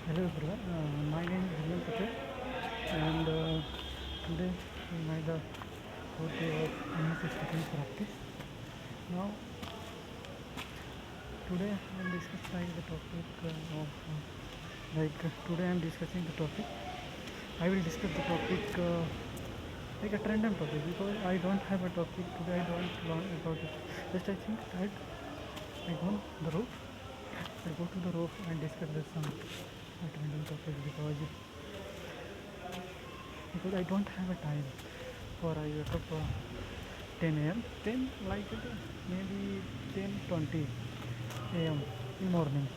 Hello everyone, my name is Hemant Patel and today is the fourth day of English speaking practice. Now today I am discussing the topic of today I am discussing the topic. I will discuss the topic like a random topic because I don't have a topic today. I don't learn about it. Just I think that I go on the roof. I go to the roof and discuss the some random topic because I don't have a time for I wake up 10 a.m. 10 maybe 10:20 a.m. in morning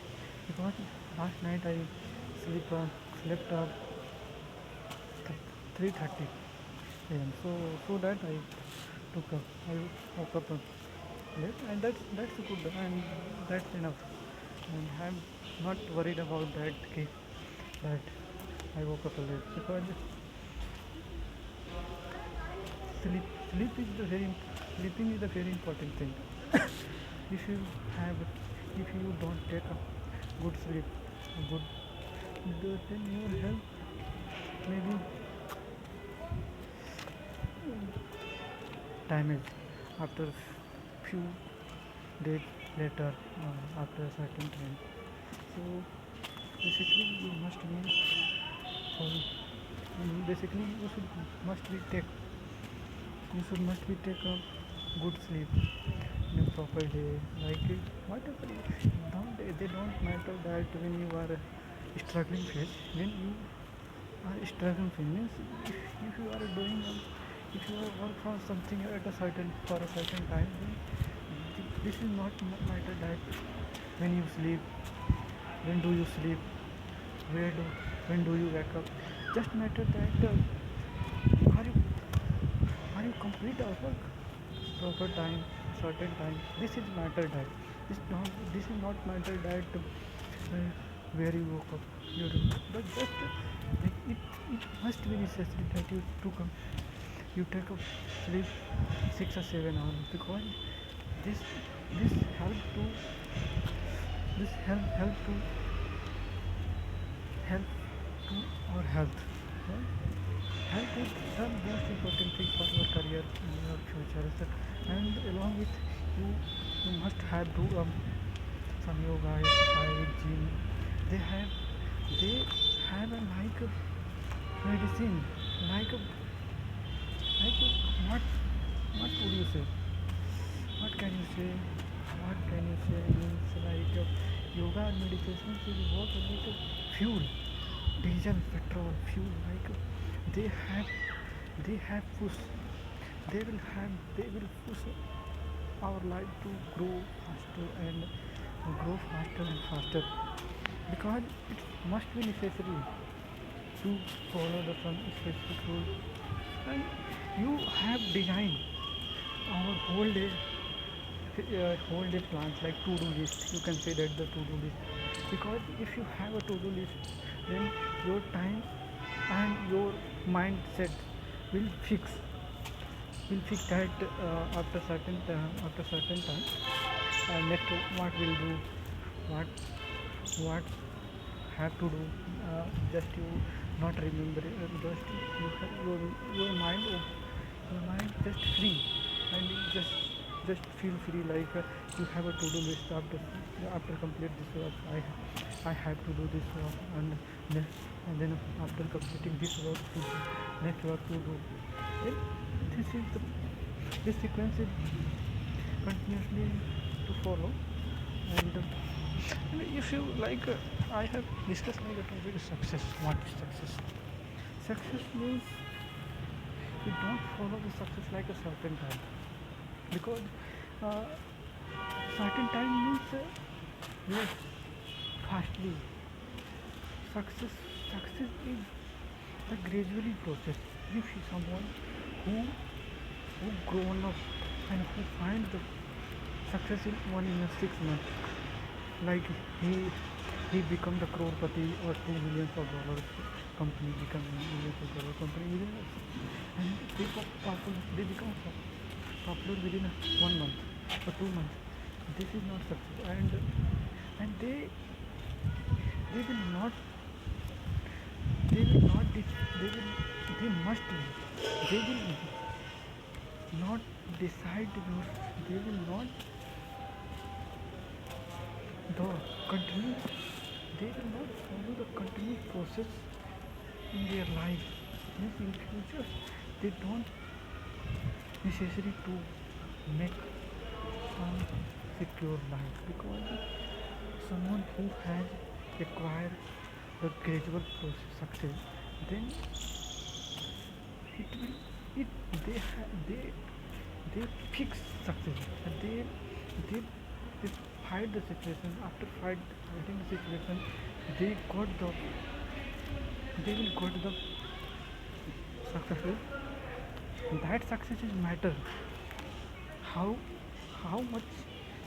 because last night I slept up 3:30 a.m. So that I woke up late and that's good and that's enough and I'm not worried about that I woke up late because sleep sleep is the very sleeping is a very important thing. if you have if you don't take a good sleep then your health maybe damaged after few days later after a certain time. So basically you must be for basically you should must be take a good sleep in a proper day like whatever they don't matter that when you are struggling phase when you are struggling phase means if you are doing if you are work for something at a certain for a certain time then this is not matter that when you sleep when do you sleep where do when do you wake up just matter that are you are you complete our work proper time certain time this is matter that this is not matter that where you woke up your but just it must be necessary that you took a you take a sleep 6 or 7 hours because this this help to help to help to our health. Health is the most important thing for your career in your future. And along with you, you must have do some yoga, exercise, gym. They have they have a like a medicine, like a like a, what would you say? What can you say? What can you say? Means like yoga and meditation will work like a fuel, diesel, petrol, fuel. Like they have, they have push. They will push our life to grow faster and faster. Because it must be necessary to follow the some specific rule. And you have designed our whole day plans like to-do list. You can say that the to-do list because if you have a to-do list then your time and your mindset will fix that after certain time next what will do what what have to do just you not remember just you have your mind just free and you just feel free like you have a to-do list after complete this work I have to do this work and then after completing this work next work to do then this is this sequence is continuously to follow and if you like I have discussed like a topic success. What is success? Success means you don't follow the success like a certain time because uh, certain time means yes fastly success is the gradually process. You see someone who grown up and who find the success in 1 in a 6 months like he become the crorepati or $2 million company become millions of dollar company within and they become popular within 1 month or 2 months. This is not success and they will not they will not they will they must they will not decide your they will not the continue they will not follow the continuous process in their life. Means in future they don't necessary to make some secure life, because someone who has acquired the gradual process success, then it will it they fix success, and they they fight the situation. After fighting the situation, they got the they will got the success. That success is matter how much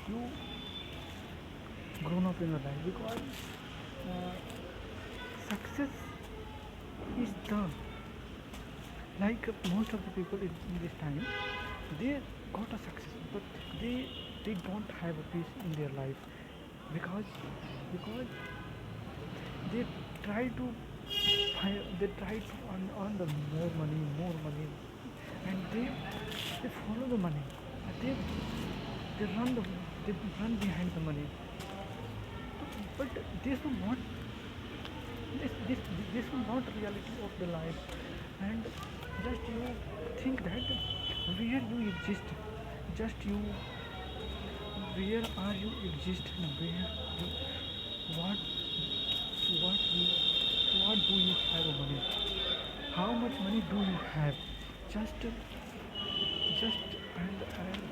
you grown up in your life, because uh, success is the like most of the people in this time, they got a success, but they don't have a peace in their life, because because they try to they try to earn the more money, and they follow the money, they run they run behind the money, but this is not this this this is not reality of the life. And just you think that where you exist, just you where are you exist, and where you, what what you what do you have a money, how much money do you have, just and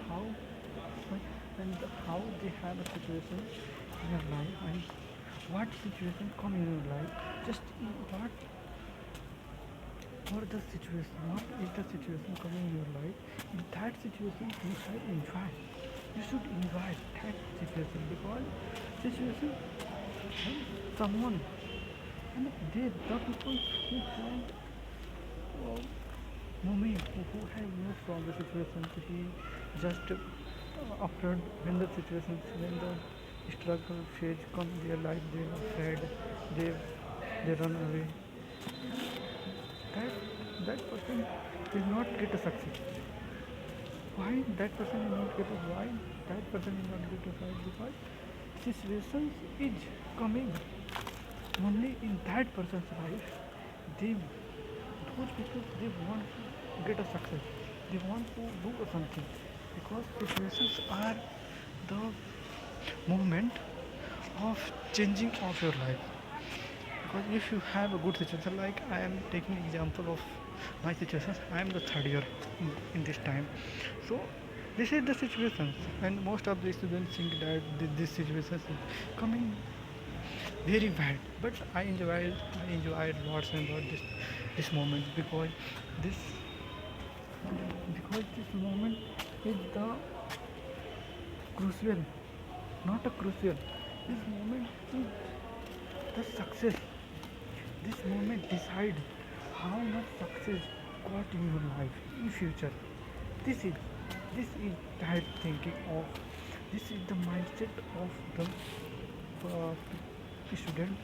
how and how they have a situation in your life, and what situation come in your life, just what or the situation, what is the situation coming in your life. In that situation you should enjoy, you should enjoy that situation, because situation and someone, and they the people who have moment who have moved from the situation, he just after when the situation, when the struggle phase come in their life, they are afraid, they they run away, that that person will not get a success. Why that person will not get a why that person will not get a success? Because situations is coming only in that person's life. They those people, they want to get a success, they want to do something, because situations are the movement of changing of your life. Because if you have a good situation, like I am taking example of my situation, I am the third year in this time, so this is the situation, and most of the students think that this situation is coming very bad, but I enjoyed lots and lots this moment, this this moment is the crucial, not a crucial, this moment is the success. This moment decide how much success got in your life in future. This is this is that thinking of, this is the mindset of the student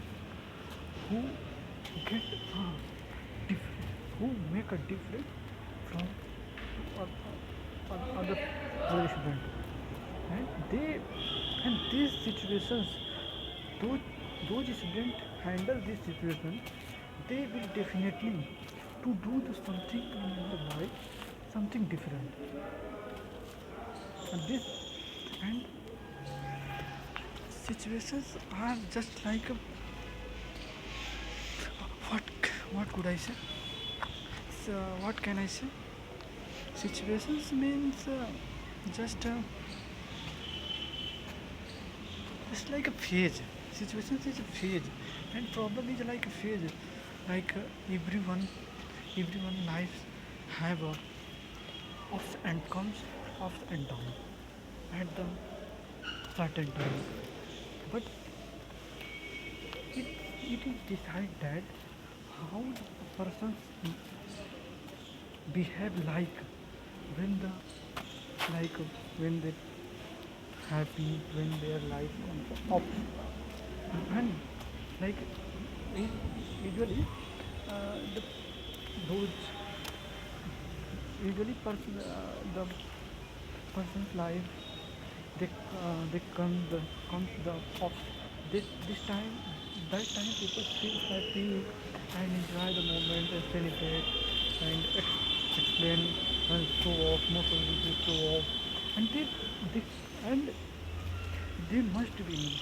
who get a who make a difference from other student, and they and these situations, those those students handle this situation, they will definitely to do the something in their life, something different, and this and situations are just like a, what what could I say, so what can I say, situations means just it's like a phase. Situations is a phase, and problem is like a phase. Like everyone lives have a ups and comes, ups and downs at the certain time. But it is decide that how the persons behave, like when the like when they happy, when their life comes up, and like usually the those usually the person's life, they comes the of this time, that time people feel happy and enjoy the moment and celebrate and explain and show off, most of the people show off, and they and they must be know,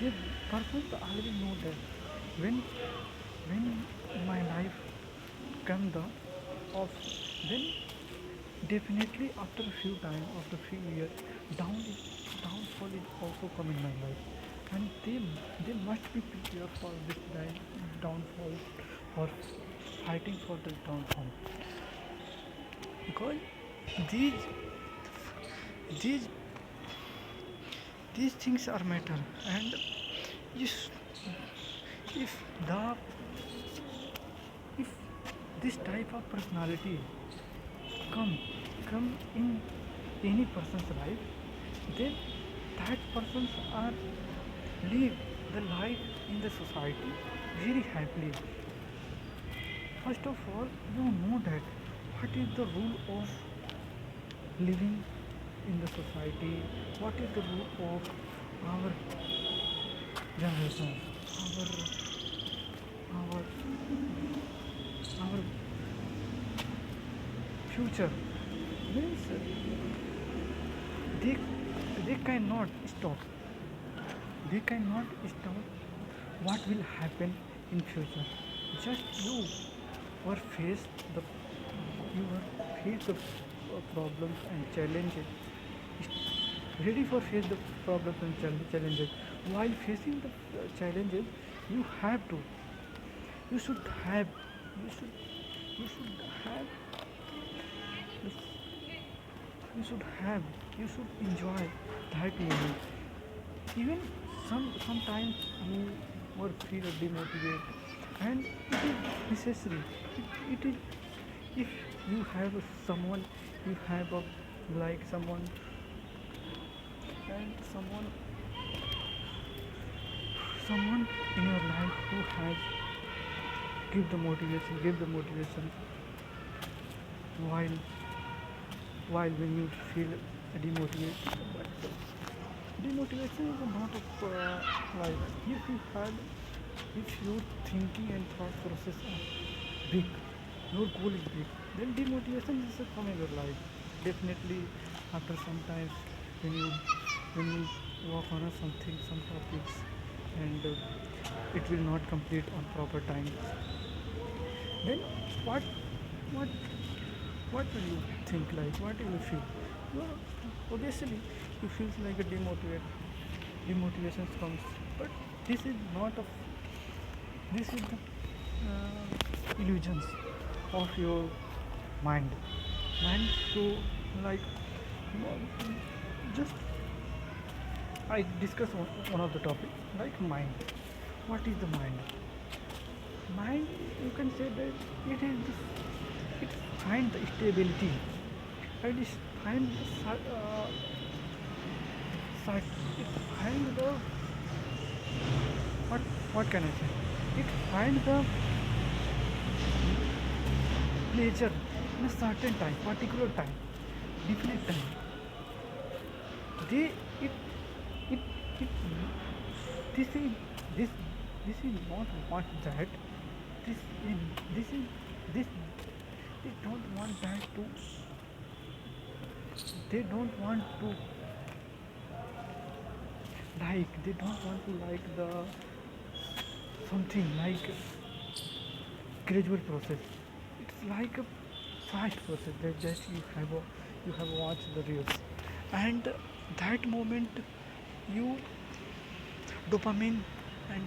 they persons already know that when when my life come the off, then definitely after a few time, after a few years, downfall is also come in my life, and they must be prepared for this downfall or fighting for the downfall, because these these these things are matter, and if if the if this type of personality come come in any person's life, then that persons are live the life in the society very happily. First of all, you know that what is the rule of living in the society, what is the rule of our generation, our our future, means they they cannot stop, they cannot stop what will happen in future. Just you or face the you are face the problems and challenges, ready for face the problems and challenges. While facing the challenges, you have to, you should have, you should you should have you should have, you should enjoy that moment. Even sometimes you will feel demotivated, and it is necessary. It is, if you have someone, you have a like someone, and someone in your life who has give the motivation while when you feel demotivated. But demotivation is not a life. If you had, if your thinking and thought process are big, your goal is big, then demotivation is a come in your life. Definitely, after some time, when you work on something, some topics, and it will not complete on proper time, then what what what will you think, like what will you feel? Well, obviously you feel like a demotivation comes, but this is not a, this is the illusions of your mind. So like, just I discuss one of the topic, like mind. What is the mind? Mind, you can say that it is it find the stability, and it find the it find the, what can I say? It find the pleasure in a certain time, particular time, definite time. They it it this is this this is not what that, this is this is this, they don't want that to, they don't want to like, they don't want to like the something like gradual process. It's like a fast process that just you have watched the reels, and that moment you dopamine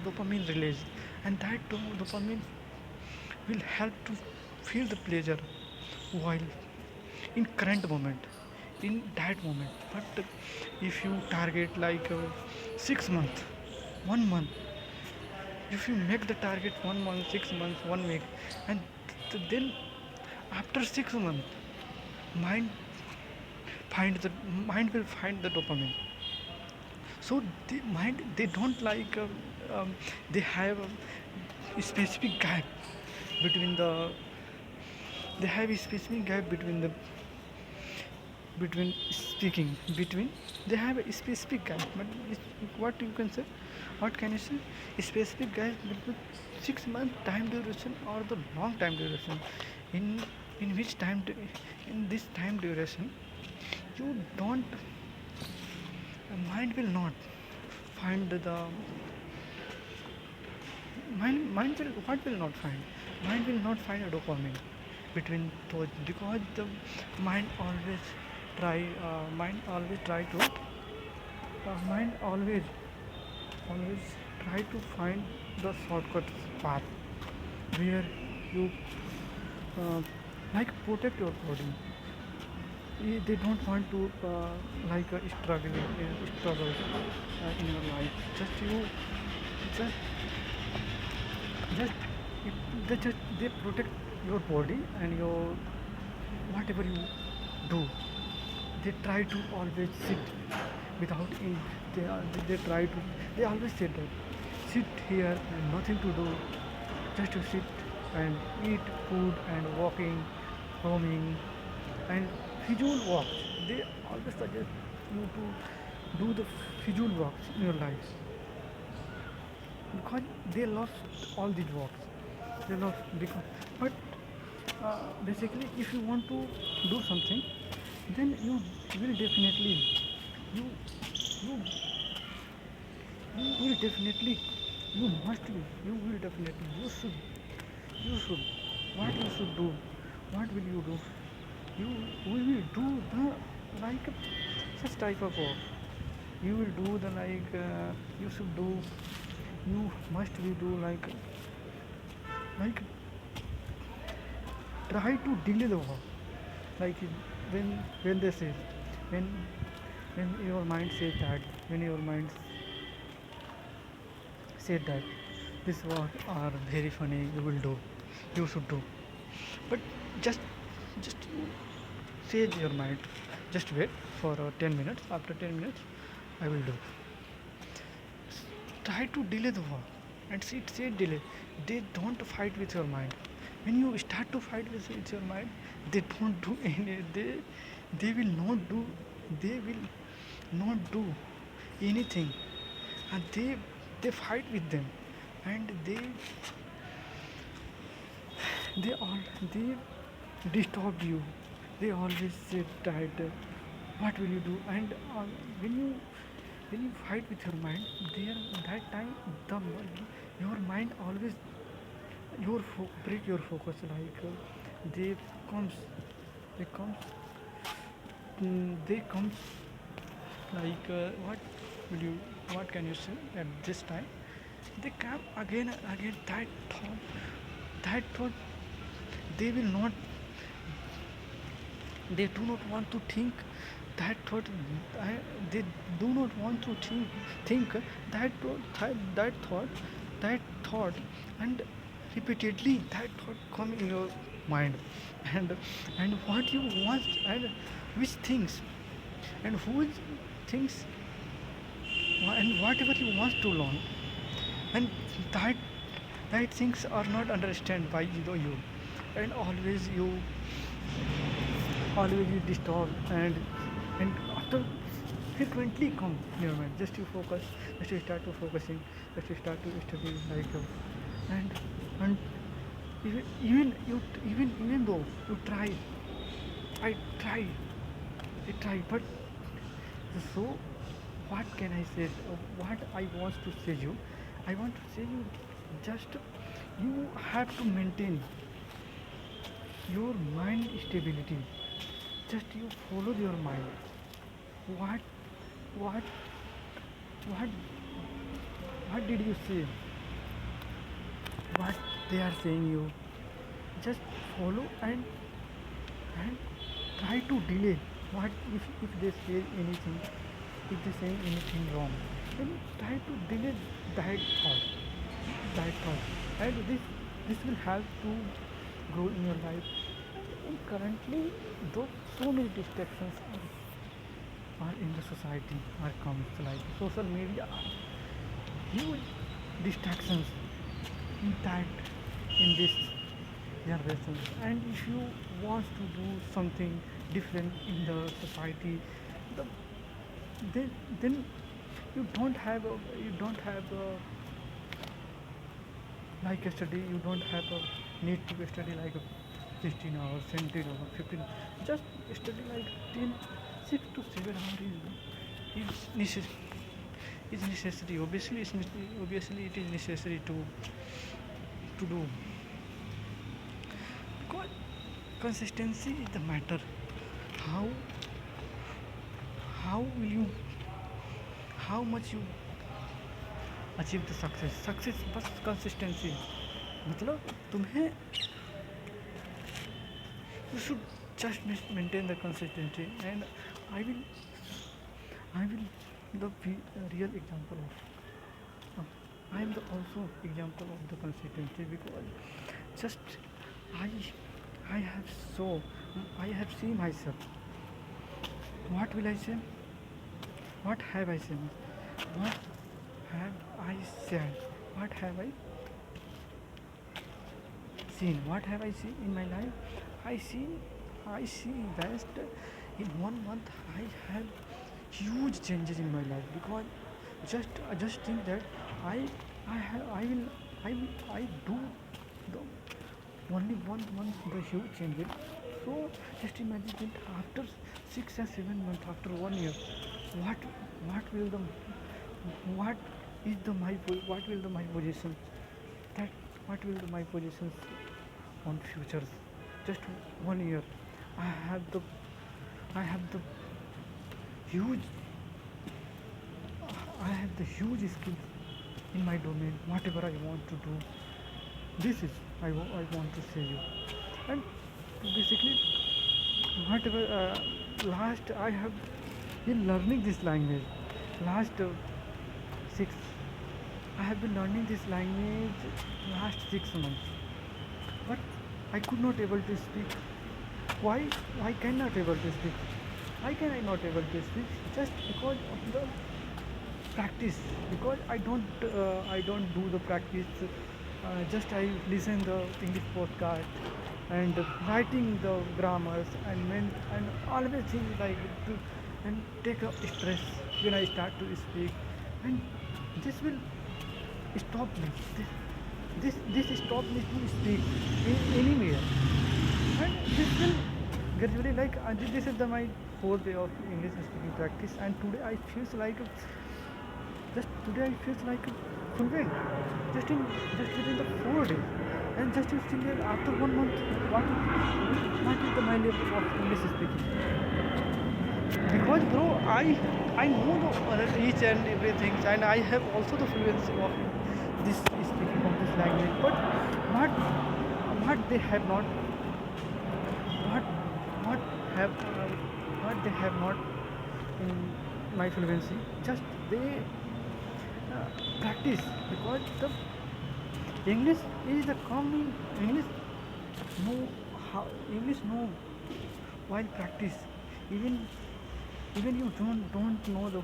dopamine release, and that dopamine will help to feel the pleasure while in current moment, in that moment. But if you target like 6 months, 1 month, if you make the target 1 month, 6 months, 1 week, and then after 6 months, mind mind will find the dopamine. So the mind, they don't like they have a specific gap between the they have a specific gap between the between speaking between they have a specific gap, but what you can say, what can you say, a specific gap between 6 month time duration or the long time duration, in in which time in this time duration you don't mind will not find the mind will what will not find, mind will not find a dopamine between those, because the mind always try mind always try to mind always try to find the shortcut path where you uh, like protect your body. They don't want to like struggle in your life. Just you just just they protect your body and your whatever you do. They try to always sit without in they try to they always say that sit here and nothing to do, just to sit and eat food and walking, roaming, and visual walks. They always suggest you to do the visual walks in your life, because they love all these walks. They love because, but basically, if you want to do something, then you will definitely you you you will definitely you must be you will definitely you should what you should do, what will you do, you will do the like such type of work, you will do the like you should do, you must be do like try to delay the work, like when they say when when your mind says that when your mind said that this work are very funny, you will do, you should do, but just just sage your mind, just wait for 10 minutes, after 10 minutes I will do. Try to delay the war, and see say delay, they don't fight with your mind. When you start to fight with your mind, they don't do any, they will not do, they will not do anything, and they fight with them, and they all they disturb you. They always say that what will you do, and when you fight with your mind there, that time the your mind always break your focus, like they comes they comes they comes like what can you say at this time, they come again and again, that thought they will not, they do not want to think that thought, they do not want to think that thought, and repeatedly that thought come in your mind, and what you want, and which things, and who things, and whatever you want to learn, and that things are not understand by you, and always you disturb, and after frequently come in your mind, just you focus, just you start to focusing, just you start to study like and and even though you try, I try I try, but so what can I say, what I want to say you, I want to say you, just you have to maintain your mind stability, just you follow your mind, what what what did you say, what they are saying you, just follow, and try to delay, what if they say anything, if they say anything wrong, then try to delay that thought, and this will help to grow in your life. And currently, though so many distractions are in the society, are comes like social media, huge distractions in that, in this generations. And if you want to do something different in the society, the, then you don't have a, like a study, you don't have a need to study like a 16 hours, 17 hours, 15. Just study like 10, 6 to 7 hours is necessary. Is necessary. Obviously, it is necessary to do. Because consistency is the matter. How how will you how much you achieve the success बस consistency मतलब तुम्हें you should just maintain the consistency. And I will I will the real example of I am the also example of the consistency. Because just I I have so I have seen myself. What will I say? What have I seen? What have I said? What have I seen? What have I seen in my life? I see that in 1 month I have huge changes in my life. Because just think that I I do the only 1 month the huge changes. So just imagine that after 6 or 7 months, after 1 year, what what will the what is the my what will the my position, that what will the my positions on futures. Just 1 year I have the I have the huge I have the huge skills in my domain. Whatever I want to do, this is I want to say you. And basically whatever last I have been learning this language. Last 6 I have been learning this language last 6 months. But I could not able to speak. Why cannot able to speak? Why can I not able to speak? Just because of the practice. Because I don't do the practice. Just I listen the English podcast and writing the grammars and always think like to, and take a stress when I start to speak. And this will stop me. This stop me to speak anywhere. And this will gradually like this is my 4 day of English speaking practice. And today I feels like fluent just within the 4 days. And just you think that after 1 month, what is the my level of English speaking? Because bro, I know the each and everything, and I have also the fluency of this speaking of this language. But what they have not, what what have what they have not in my fluency. Just they practice. Because the English is the common English know how English know while practice. Even even you don't know the,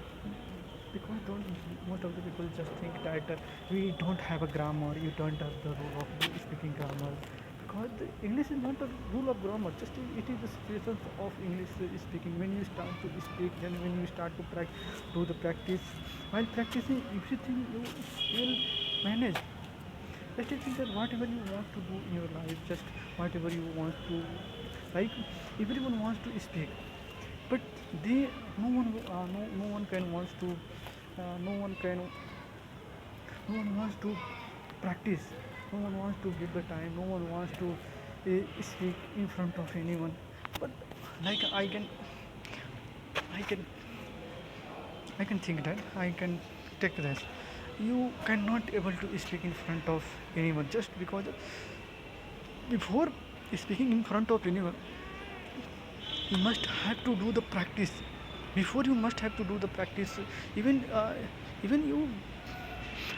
because don't most of the people just think that we don't have a grammar, you don't have the rule of speaking grammar. Because the English is not the rule of grammar, just it is the situation of English speaking. When you start to speak, then when you start to do the practice, while practicing everything you will manage. Just think that whatever you want to do in your life, just whatever you want to, like everyone wants to speak. But they no one can wants to uh, no one can no one wants to practice. No one wants to give the time. No one wants to speak in front of anyone. But like I can I can think that I can take this. You cannot able to speak in front of anyone, just because before speaking in front of anyone you must have to do the practice. Before you must have to do the practice. Even you,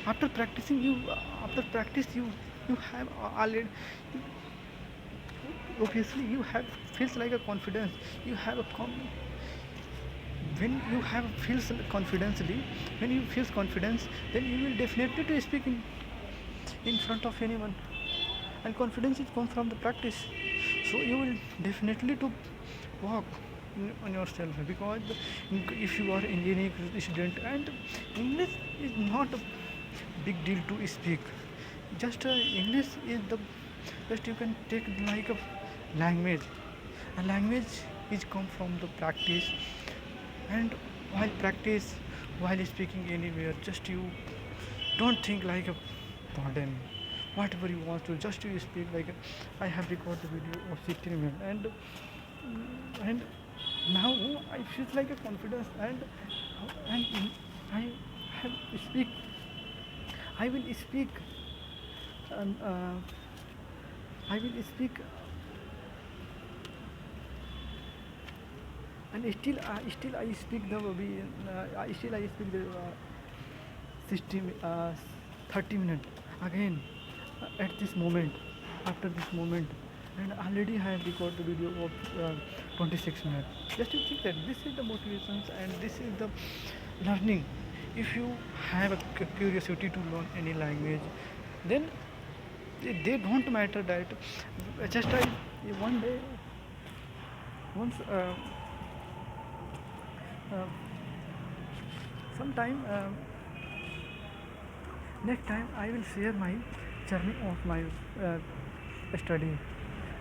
after practicing, after practice you have already, obviously you have feels like a confidence. You have a when you have feels confidently, when you feels confidence, then you will definitely to speak in front of anyone. and confidence is come from the practice. So you will definitely to work on yourself, because if you are engineering student, and English is not a big deal to speak. Just English is the just you can take like a language. A language is come from the practice, and while practice, while speaking anywhere, just you don't think like a pardon whatever you want to, just you speak like I have recorded the video of 16 minutes, and now I feel like a confidence, and I have speak, I will speak, and I will speak, and still I speak the still I speak the 60 30 minutes again at this moment, after this moment, and already I have recorded the video of 26 minutes. Just to think that this is the motivations and this is the learning. If you have a curiosity to learn any language, then they don't matter that just I one day once uh, sometime next time I will share my journey of my uh, study,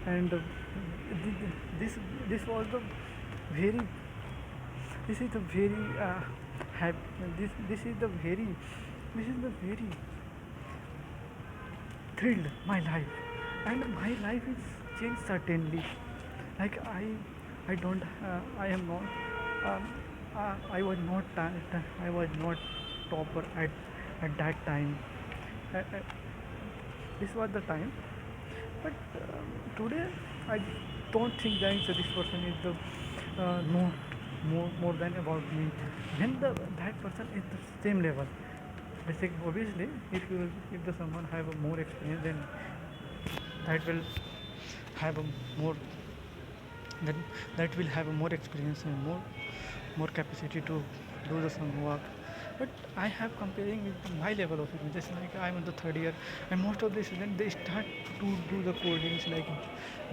and this this was the very this is the very this is the very this is the very thrilled my life, and my life is changed certainly. Like I don't I am not I was not I was not topper at that time. uh, uh, this was the time, but today I don't think that this person is the know more than about me. Then that person is the same level. Basically, obviously, if the someone have a more experience, then that will have a more then that will have a more experience and more capacity to do the some work. But I have comparing with my level of it, just like I'm in the third year, and most of the students they start to do the codings like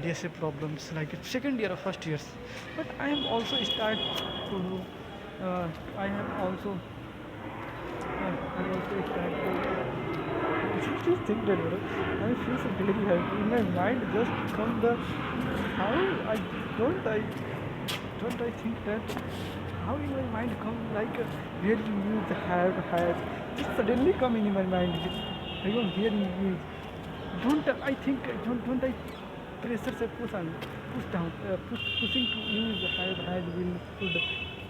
DSA problems like second year or first years. But I am also start to do I have also I also start to just think that I feel so very happy. In my mind just come the how I don't I don't I think that how in my mind come like where you use have had just suddenly come in my mind. I don't hear you use. Don't I think don't I pressure say push down pushing to use have had will should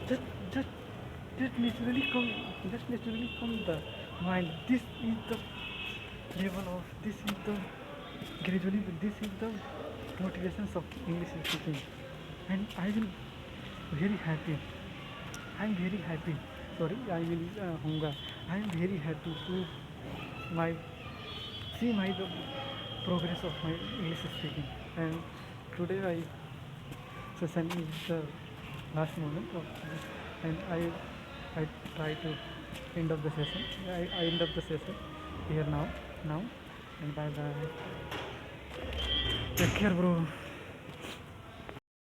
just just just naturally come just naturally come the mind. This is the level of this is the gradually this is the motivations of English speaking, and I will very happy. I'm very happy. Sorry, I will Honga. I am very happy to my see my the progress of my English speaking. And today I session is the last moment of this, and I try to end of the session. I end of the session here now, and bye bye. Take care, bro.